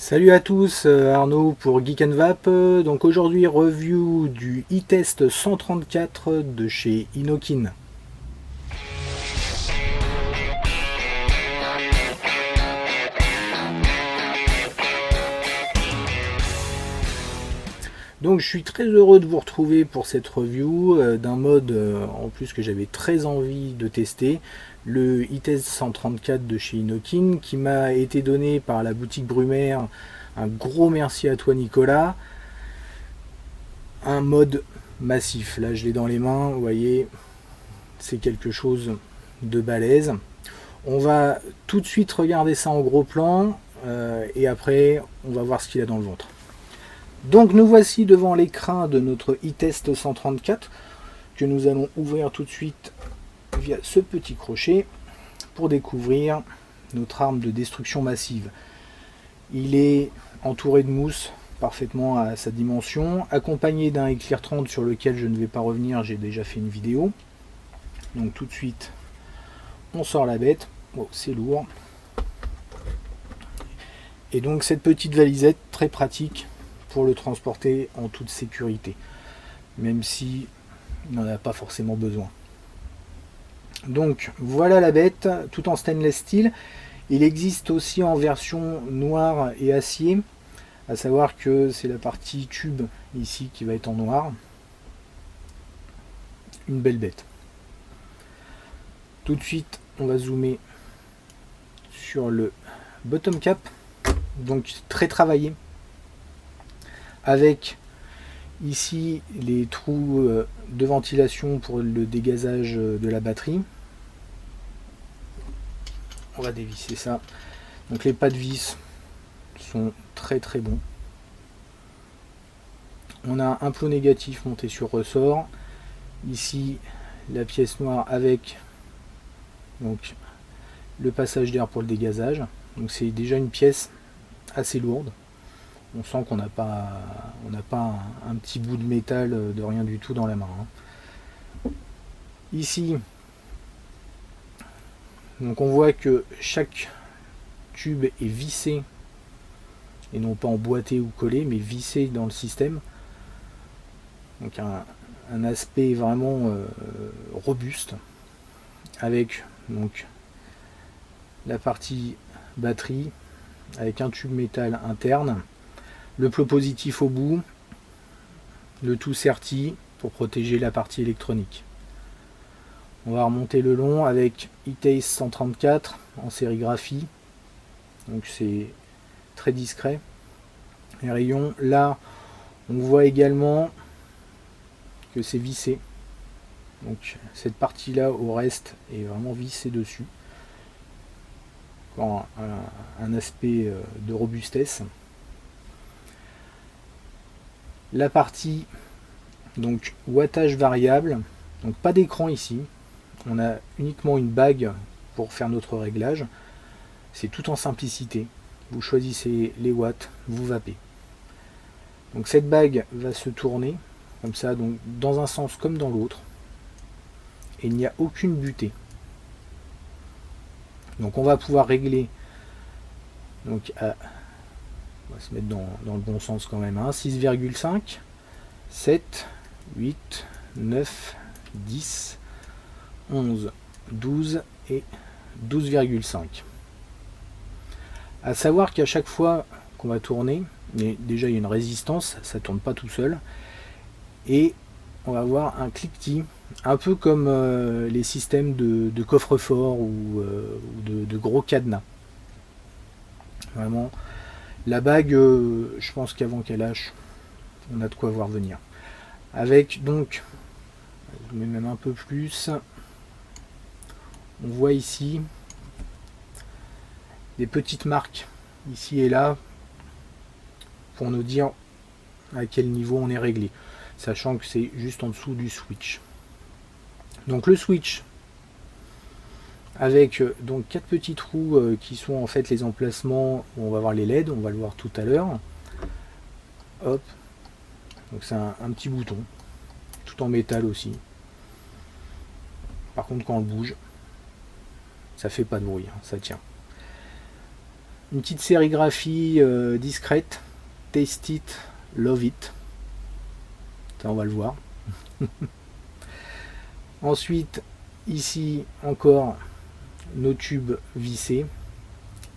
Salut à tous, Arnaud pour Geek and Vap. Donc aujourd'hui review du e-test 134 de chez Inokin. Donc je suis très heureux de vous retrouver pour cette review d'un mode en plus que j'avais très envie de tester, le e-test 134 de chez Inokin, qui m'a été donné par la boutique Brumaire. Un gros merci à toi Nicolas. Un mode massif, là je l'ai dans les mains, vous voyez, c'est quelque chose de balèze. On va tout de suite regarder ça en gros plan et après on va voir ce qu'il a dans le ventre. Donc nous voici devant l'écran de notre e-test 134 que nous allons ouvrir tout de suite via ce petit crochet pour découvrir notre arme de destruction massive. Il est entouré de mousse parfaitement à sa dimension, accompagné d'un Eclair 30 sur lequel je ne vais pas revenir, j'ai déjà fait une vidéo. Donc tout de suite on sort la bête. Oh, c'est lourd. Et donc cette petite valisette très pratique pour le transporter en toute sécurité, même si il n'en a pas forcément besoin. Donc voilà la bête, tout en stainless steel. Il existe aussi en version noire et acier, à savoir que c'est la partie tube ici qui va être en noir. Une belle bête. Tout de suite on va zoomer sur le bottom cap, donc très travaillé, avec ici les trous de ventilation pour le dégazage de la batterie. On va dévisser ça. Donc les pas de vis sont très très bons. On a un plot négatif monté sur ressort. Ici la pièce noire avec donc le passage d'air pour le dégazage. Donc c'est déjà une pièce assez lourde. On sent qu'on n'a pas un petit bout de métal de rien du tout dans la main. Ici, donc on voit que chaque tube est vissé et non pas emboîté ou collé, mais vissé dans le système. Donc un aspect vraiment robuste, avec donc la partie batterie avec un tube métal interne, le plot positif au bout, le tout serti pour protéger la partie électronique. On va remonter le long avec e-test 134 en sérigraphie, donc c'est très discret. Les rayons, là on voit également que c'est vissé, donc cette partie là au reste est vraiment vissée dessus. Encore un aspect de robustesse. La partie donc wattage variable, donc pas d'écran ici, on a uniquement une bague pour faire notre réglage. C'est tout en simplicité, vous choisissez les watts, vous vapez. Donc cette bague va se tourner comme ça, donc dans un sens comme dans l'autre, et il n'y a aucune butée. Donc on va pouvoir régler, donc on va se mettre dans le bon sens quand même, hein, 6,5, 7, 8, 9, 10, 11, 12 et 12,5. À savoir qu'à chaque fois qu'on va tourner, mais déjà il y a une résistance, ça ne tourne pas tout seul, et on va avoir un cliquetis, un peu comme les systèmes de coffre-fort ou de gros cadenas. Vraiment, la bague, je pense qu'avant qu'elle lâche, on a de quoi voir venir. Avec donc, je mets même un peu plus, on voit ici des petites marques ici et là pour nous dire à quel niveau on est réglé, sachant que c'est juste en dessous du switch. Donc le switch avec donc 4 petits trous qui sont en fait les emplacements où on va voir les LED, on va le voir tout à l'heure. Hop, donc c'est un petit bouton, tout en métal aussi. Par contre quand on le bouge, ça fait pas de bruit, hein, ça tient. Une petite sérigraphie discrète. Taste it, love it. Ça, on va le voir. Ensuite, ici encore nos tubes vissés.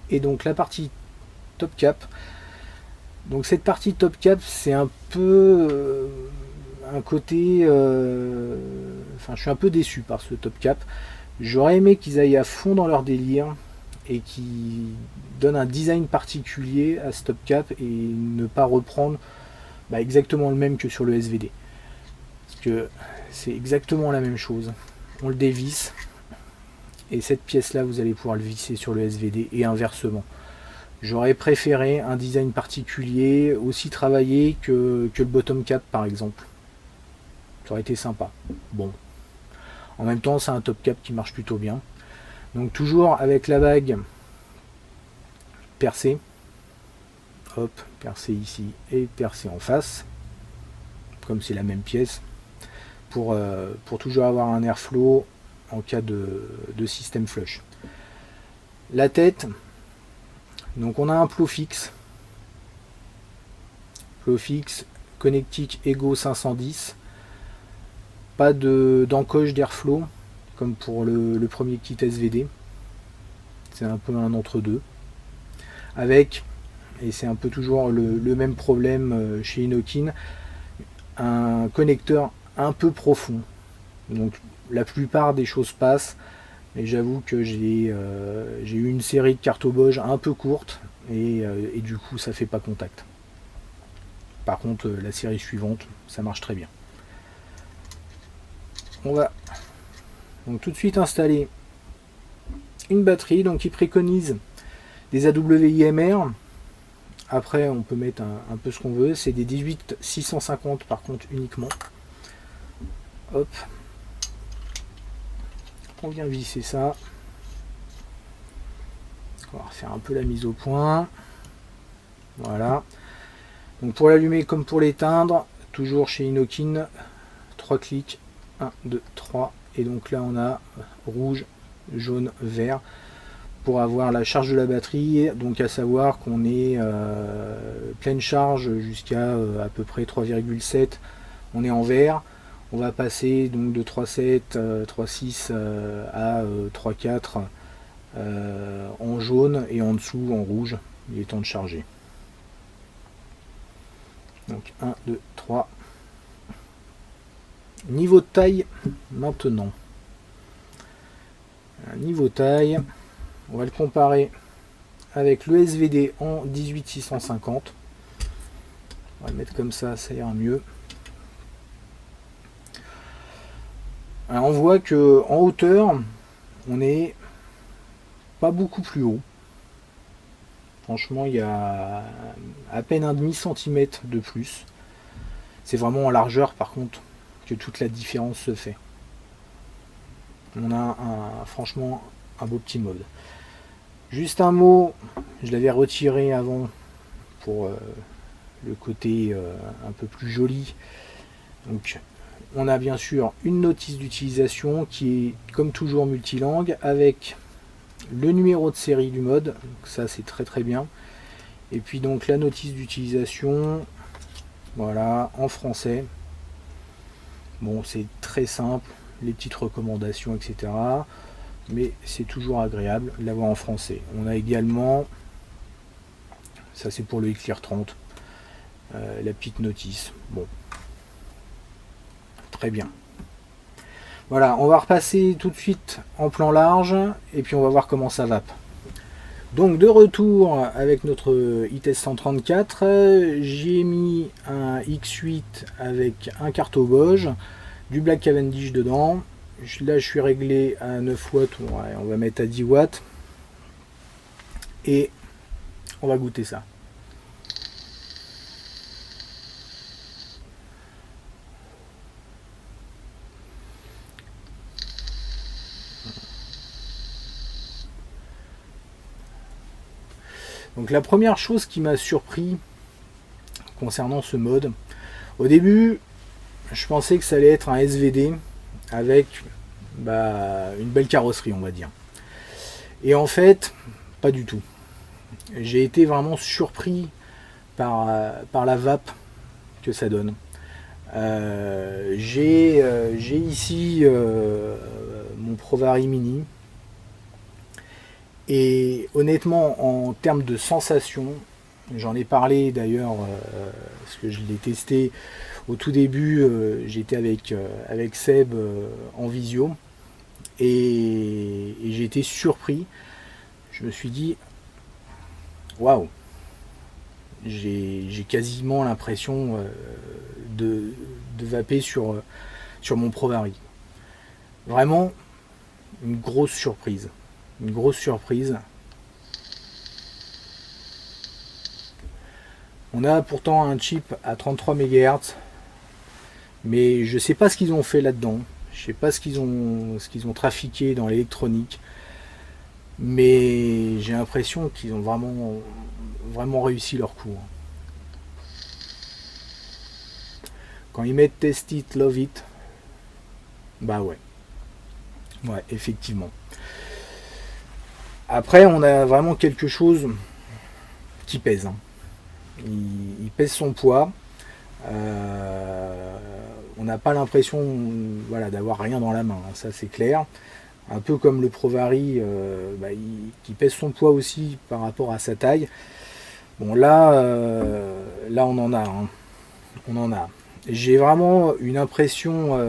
Et donc la partie top cap. Donc cette partie top cap, c'est un peu un côté... Enfin, je suis un peu déçu par ce top cap. J'aurais aimé qu'ils aillent à fond dans leur délire et qu'ils donnent un design particulier à ce top cap et ne pas reprendre exactement le même que sur le SVD. Parce que c'est exactement la même chose. On le dévisse et cette pièce là, vous allez pouvoir le visser sur le SVD et inversement. J'aurais préféré un design particulier, aussi travaillé que le bottom cap par exemple. Ça aurait été sympa. Bon. En même temps, c'est un top cap qui marche plutôt bien. Donc toujours avec la bague percée. Hop, percée ici et percée en face. Comme c'est la même pièce. Pour toujours avoir un airflow en cas de système flush. La tête. Donc on a un plot fixe. Plot fixe Connectic Ego 510. Pas d'encoche d'airflow comme pour le premier kit SVD. C'est un peu un entre-deux. Avec, et c'est un peu toujours le même problème chez Inokin, un connecteur un peu profond. Donc la plupart des choses passent. Mais j'avoue que j'ai eu une série de cartes Bosch un peu courte et du coup ça fait pas contact. Par contre la série suivante ça marche très bien. On va donc tout de suite installer une batterie donc qui préconise des AWIMR. Après on peut mettre un peu ce qu'on veut, c'est des 18650 par contre uniquement. Hop. On vient visser ça. On va refaire un peu la mise au point. Voilà. Donc pour l'allumer comme pour l'éteindre, toujours chez Inokin, 3 clics. 1, 2, 3. Et donc là on a rouge, jaune, vert pour avoir la charge de la batterie. Donc à savoir qu'on est pleine charge jusqu'à à peu près 3,7. On est en vert. On va passer donc de 3,7, 3,6 à 3,4 en jaune et en dessous en rouge. Il est temps de charger. Donc 1, 2, 3. Niveau de taille maintenant. Niveau taille, on va le comparer avec le SVD en 18650. On va le mettre comme ça ira mieux. Alors on voit que en hauteur, on est pas beaucoup plus haut. Franchement, il y a à peine un demi-centimètre de plus. C'est vraiment en largeur, par contre, que toute la différence se fait. On a franchement un beau petit mode. Juste un mot, je l'avais retiré avant pour le côté un peu plus joli. Donc, on a bien sûr une notice d'utilisation qui est comme toujours multilangue avec le numéro de série du mode, donc ça c'est très très bien. Et puis donc la notice d'utilisation, voilà, en français. Bon, c'est très simple, les petites recommandations, etc. Mais c'est toujours agréable de l'avoir en français. On a également, ça c'est pour le Eclair 30, la petite notice. Bon, très bien. Voilà, on va repasser tout de suite en plan large et puis on va voir comment ça vape. Donc de retour avec notre ITES 134, j'ai mis un X8 avec un carto Bosch, du Black Cavendish dedans. Là je suis réglé à 9 watts, on va mettre à 10 watts et on va goûter ça. Donc la première chose qui m'a surpris concernant ce mode, au début je pensais que ça allait être un SVD avec une belle carrosserie on va dire. Et en fait pas du tout. j'ai été vraiment surpris par la vape que ça donne. J'ai ici mon Provari Mini. Et honnêtement, en termes de sensation, j'en ai parlé d'ailleurs, parce que je l'ai testé au tout début, j'étais avec Seb en visio, et j'ai été surpris. Je me suis dit, waouh, j'ai quasiment l'impression de vaper sur mon Provari. Vraiment, une grosse surprise. Une grosse surprise. On a pourtant un chip à 33 MHz, mais je sais pas ce qu'ils ont fait là-dedans. Je sais pas ce qu'ils ont trafiqué dans l'électronique, mais j'ai l'impression qu'ils ont vraiment réussi leur coup. Quand ils mettent Test It, Love It, bah ouais. Ouais, effectivement. Après, on a vraiment quelque chose qui pèse. Hein. Il pèse son poids. On n'a pas l'impression voilà, d'avoir rien dans la main, hein, ça c'est clair. Un peu comme le Provari qui pèse son poids aussi par rapport à sa taille. Bon là on en a. Hein. On en a. J'ai vraiment une impression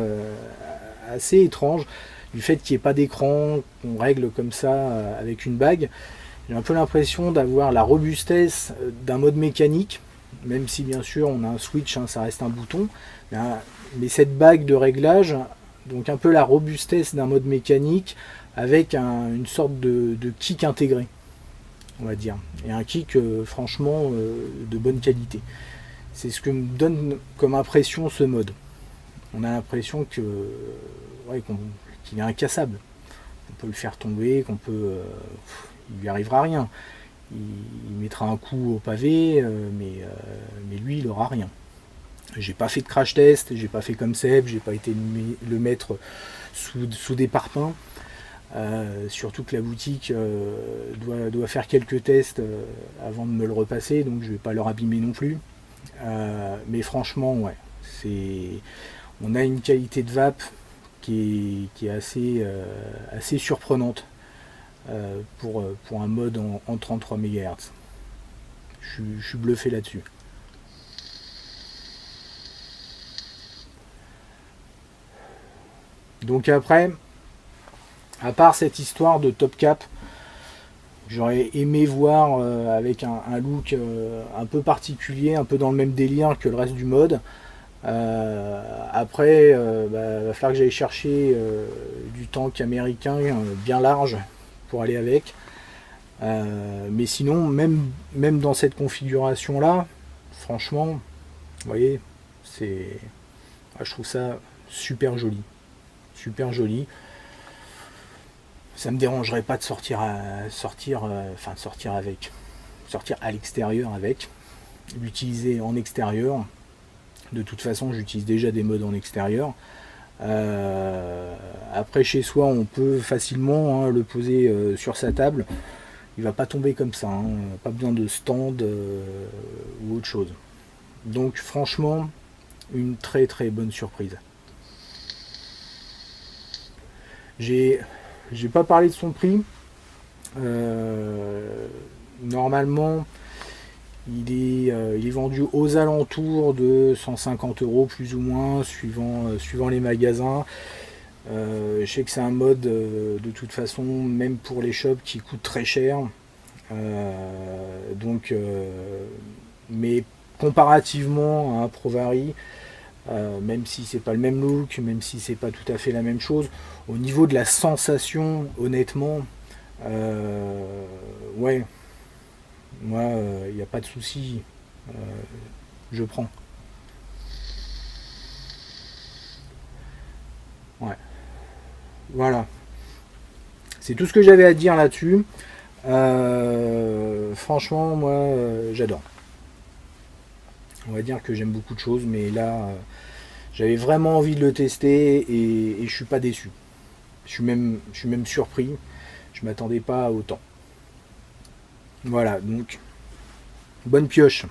assez étrange du fait qu'il n'y ait pas d'écran, qu'on règle comme ça avec une bague. J'ai un peu l'impression d'avoir la robustesse d'un mode mécanique, même si bien sûr on a un switch, hein, ça reste un bouton. Mais cette bague de réglage, donc un peu la robustesse d'un mode mécanique avec une sorte de kick intégré, on va dire. Et un kick franchement de bonne qualité. C'est ce que me donne comme impression ce mode. On a l'impression qu'il est incassable. On peut le faire tomber, il lui arrivera rien. Il mettra un coup au pavé, mais lui, il aura rien. J'ai pas fait de crash test, j'ai pas fait comme Seb, j'ai pas été le mettre sous des parpaings. Surtout que la boutique doit faire quelques tests avant de me le repasser, donc je vais pas leur abîmer non plus. Mais franchement, ouais, on a une qualité de vape qui est assez surprenante pour un mode en 33 MHz. Je suis bluffé là-dessus. Donc après, à part cette histoire de top cap, j'aurais aimé voir avec un look un peu particulier, un peu dans le même délire que le reste du mode. Après, va falloir que j'aille chercher du tank américain bien large pour aller avec. Mais sinon, même dans cette configuration là, franchement, vous voyez, je trouve ça super joli. Super joli. Ça me dérangerait pas de sortir à l'extérieur avec, l'utiliser en extérieur. De toute façon, j'utilise déjà des modes en extérieur. Après, chez soi, on peut facilement le poser sur sa table. Il va pas tomber comme ça. Hein. Pas besoin de stand ou autre chose. Donc, franchement, une très très bonne surprise. J'ai pas parlé de son prix. Normalement, il est vendu aux alentours de 150 € plus ou moins, suivant les magasins. Je sais que c'est un mode de toute façon, même pour les shops, qui coûte très cher. Mais comparativement à un Provari, même si c'est pas le même look, même si c'est pas tout à fait la même chose, au niveau de la sensation, honnêtement, ouais, moi, il n'y a pas de souci, je prends. Ouais, voilà. C'est tout ce que j'avais à dire là-dessus. Franchement, moi, j'adore. On va dire que j'aime beaucoup de choses, mais là, j'avais vraiment envie de le tester et je suis pas déçu. Je suis même surpris. Je m'attendais pas à autant. Voilà, donc bonne pioche.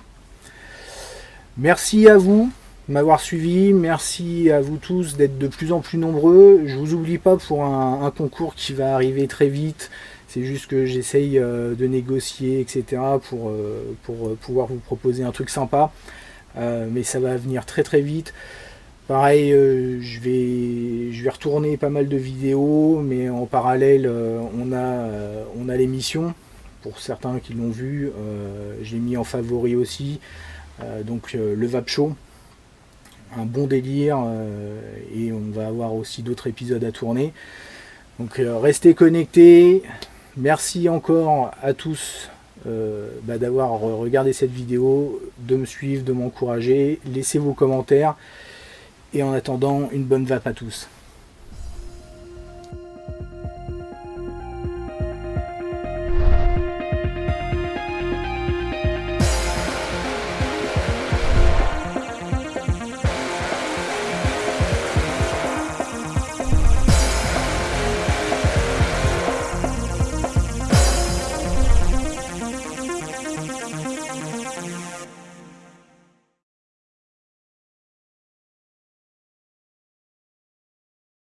Merci à vous de m'avoir suivi, merci à vous tous d'être de plus en plus nombreux. Je vous oublie pas pour un concours qui va arriver très vite. C'est juste que j'essaye de négocier, etc. pour pouvoir vous proposer un truc sympa. Mais ça va venir très très vite. Pareil, je vais retourner pas mal de vidéos, mais en parallèle, on a l'émission. Pour certains qui l'ont vu, j'ai mis en favori aussi. Donc le Vape Show, un bon délire, et on va avoir aussi d'autres épisodes à tourner. Donc restez connectés. Merci encore à tous d'avoir regardé cette vidéo, de me suivre, de m'encourager. Laissez vos commentaires. Et en attendant, une bonne vape à tous.